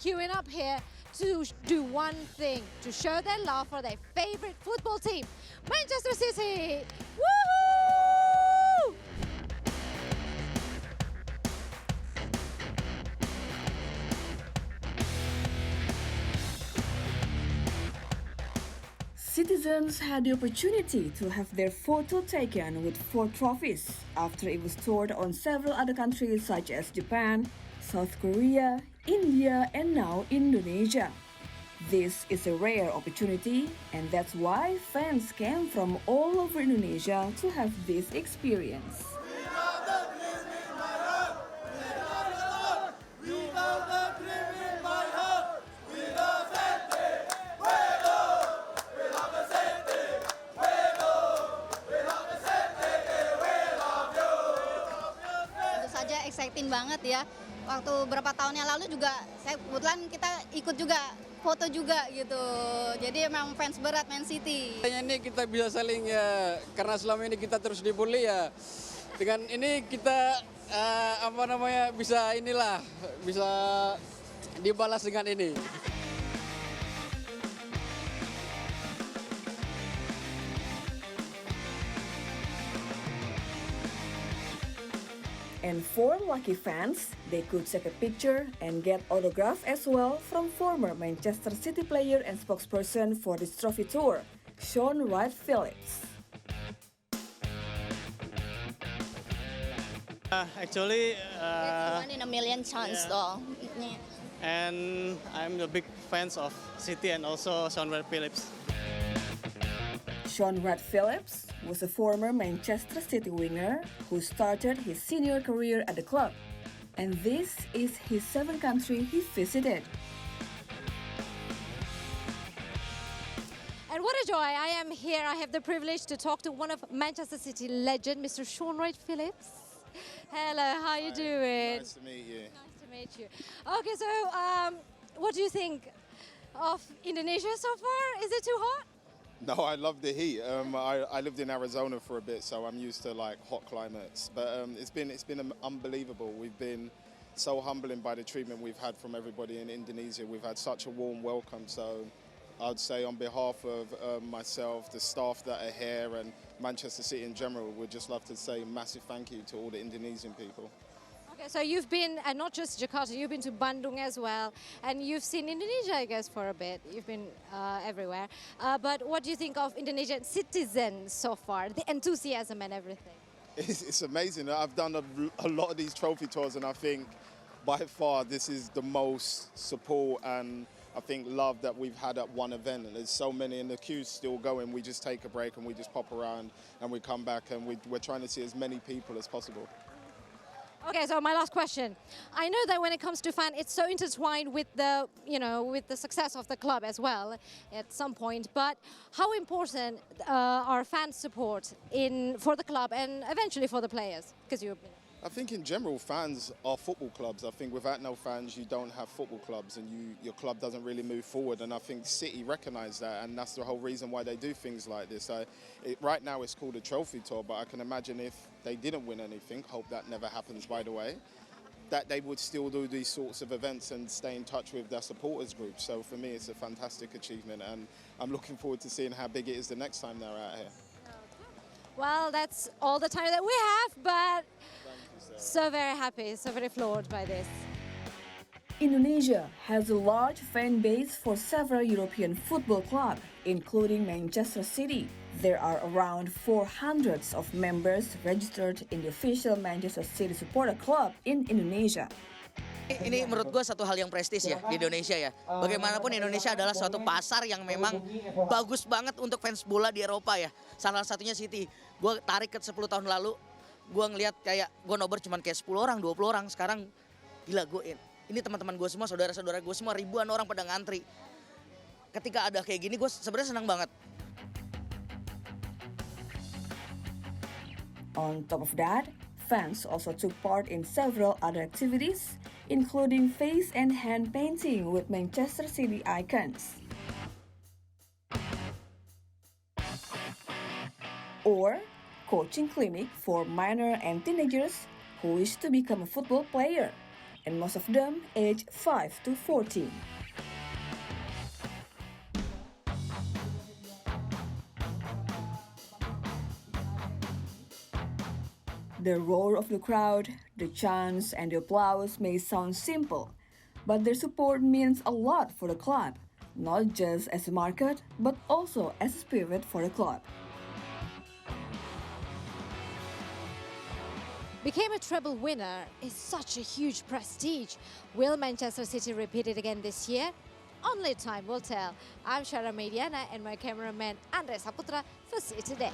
queuing up here to do one thing, to show their love for their favorite football team, Manchester City. Woohoo! Citizens had the opportunity to have their photo taken with 4 trophies after it was toured on several other countries such as Japan, South Korea, India, and now Indonesia. This is a rare opportunity, and that's why fans came from all over Indonesia to have this experience. Exciting banget ya. Waktu berapa tahun yang lalu juga saya kebetulan kita ikut juga foto juga gitu. Jadi emang fans berat Man City. Ini kita bisa saling ya, karena selama ini kita terus dibully ya. Dengan ini kita bisa dibalas dengan ini. And for lucky fans, they could take a picture and get autograph as well from former Manchester City player and spokesperson for this trophy tour, Sean Wright-Phillips. Actually, It's 1 in a million chance though. and I'm a big fan of City and also Sean Wright-Phillips. Sean Wright-Phillips was a former Manchester City winger who started his senior career at the club, and this is his 7th country he visited. And what a joy, I am here, I have the privilege to talk to one of Manchester City legend, Mr. Sean Wright-Phillips. Hello, how are you doing? Nice to meet you. Nice to meet you. Okay, so what do you think of Indonesia so far? Is it too hot? No, I love the heat. I lived in Arizona for a bit, so I'm used to like hot climates. But it's been unbelievable. We've been so humbling by the treatment we've had from everybody in Indonesia. We've had such a warm welcome. So I'd say on behalf of myself, the staff that are here, and Manchester City in general, we'd just love to say massive thank you to all the Indonesian people. Okay, so you've been, and not just Jakarta, you've been to Bandung as well, and you've seen Indonesia, I guess, for a bit. You've been everywhere. But what do you think of Indonesian citizens so far, the enthusiasm and everything? It's amazing. I've done a lot of these trophy tours, and I think by far this is the most support and I think love that we've had at one event. And there's so many, and the queue's still going. We just take a break and we just pop around and we come back, and we're trying to see as many people as possible. Okay, so my last question. I know that when it comes to fan, it's so intertwined with the, with the success of the club as well at some point. But how important are fan support for the club and eventually for the players? Because I think in general, fans are football clubs. I think without no fans, you don't have football clubs, and your club doesn't really move forward. And I think City recognise that, and that's the whole reason why they do things like this. Right now, it's called a trophy tour, but I can imagine if they didn't win anything, hope that never happens, by the way, that they would still do these sorts of events and stay in touch with their supporters group. So for me, it's a fantastic achievement, and I'm looking forward to seeing how big it is the next time they're out here. Well, that's all the time that we have, but so very happy, so very floored by this. Indonesia has a large fan base for several European football clubs, including Manchester City. There are around 400 of members registered in the official Manchester City supporter club in Indonesia. Ini menurut gue satu hal yang prestis ya di Indonesia ya. Bagaimanapun Indonesia adalah suatu pasar yang memang bagus banget untuk fans bola di Eropa ya. Salah satunya City. Gue tarik ke 10 tahun lalu, gue ngelihat kayak gue nobar cuman kayak 10 orang, 20 orang. Sekarang gila gue ini teman-teman gue semua, saudara-saudara gue semua, ribuan orang pada ngantri. Ketika ada kayak gini gue sebenarnya senang banget. On top of that, fans also took part in several other activities, including face and hand painting with Manchester City icons, or coaching clinic for minor and teenagers who wish to become a football player. and most of them aged 5 to 14. The roar of the crowd, the chants, and the applause may sound simple, but their support means a lot for the club, not just as a market, but also as a spirit for the club. Became a treble winner is such a huge prestige. Will Manchester City repeat it again this year? Only time will tell. I'm Shara Mediana and my cameraman Andre Saputra for City Today.